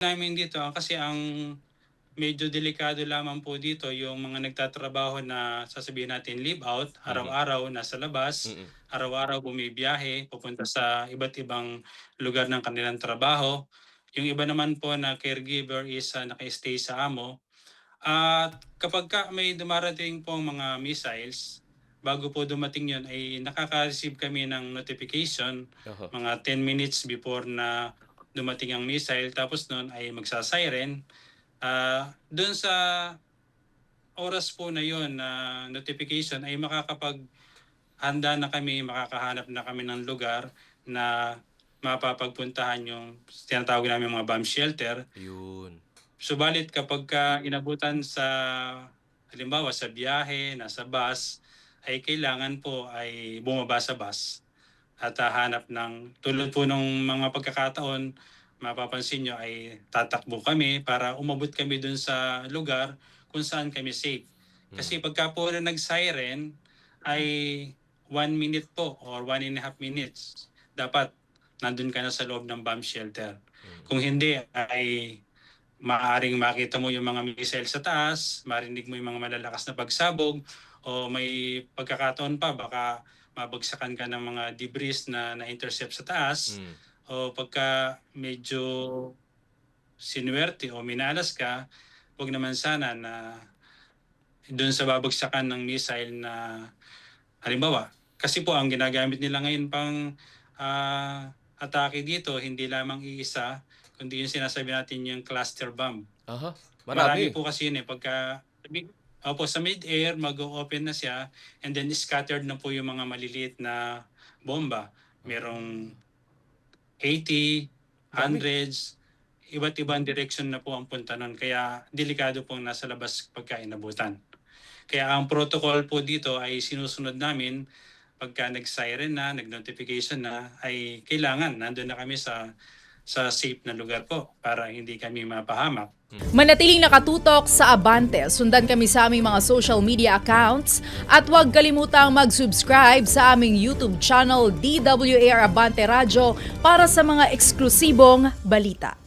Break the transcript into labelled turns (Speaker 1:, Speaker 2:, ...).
Speaker 1: namin dito kasi ang medyo delikado lamang po dito yung mga nagtatrabaho na sasabihin natin leave out,
Speaker 2: Mhm.
Speaker 1: araw-araw nasa labas,
Speaker 2: Mm.
Speaker 1: araw-araw bumibiyahe, pupunta sa iba't ibang lugar ng kanilang trabaho. Yung iba naman po na caregiver is naka-stay sa amo. At kapagka may dumarating pong mga missiles, bago po dumating yun ay nakaka-receive kami ng notification
Speaker 2: Oho.
Speaker 1: mga 10 minutes before na dumating ang missile. Tapos nun ay magsa-siren. Doon sa oras po na yon na notification ay makakapaghanda na kami, makakahanap na kami ng lugar na mapapagpuntahan yung tinatawag namin mga bomb shelter.
Speaker 2: Yun.
Speaker 1: Subalit kapagka inabutan sa halimbawa sa biyahe, nasa bus, ay kailangan po ay bumaba sa bus at hahanap ng tulad po ng mga pagkakataon, mapapansin niyo ay tatakbo kami para umabot kami dun sa lugar kung saan kami safe.
Speaker 2: Mm.
Speaker 1: Kasi pagka po na nag-siren ay 1 minute po or 1.5 minutes, dapat nandun ka na sa loob ng bomb shelter.
Speaker 2: Mm.
Speaker 1: Kung hindi ay maaaring makita mo yung mga missile sa taas, marinig mo yung mga malalakas na pagsabog, o may pagkakataon pa baka mabagsakan ka ng mga debris na na-intercept sa taas,
Speaker 2: Mm.
Speaker 1: o pagka medyo sinuwerte o minalas ka, wag naman sana na doon sa babagsakan ng missile na halimbawa. Kasi po ang ginagamit nila ngayon pang atake dito, hindi lamang iisa, kundi yung sinasabi natin yung cluster bomb.
Speaker 2: Aha,
Speaker 1: Marami
Speaker 2: marami.
Speaker 1: po kasi yun pagka opo, sa mid-air mag-o-open na siya and then scattered na po yung mga maliliit na bomba. Merong 80,
Speaker 2: Dami.
Speaker 1: hundreds, iba't ibang direction na po ang punta nun. Kaya delikado pong nasa labas pagka inabutan. Kaya ang protocol po dito ay sinusunod namin pagka nag-siren na, nag-notification na, ay kailangan nandun na kami sa safe na lugar po para hindi kami mapahamak.
Speaker 3: Manatiling nakatutok sa Abante. Sundan kami sa aming mga social media accounts at huwag kalimutang mag-subscribe sa aming YouTube channel DWAR Abante Radio para sa mga eksklusibong balita.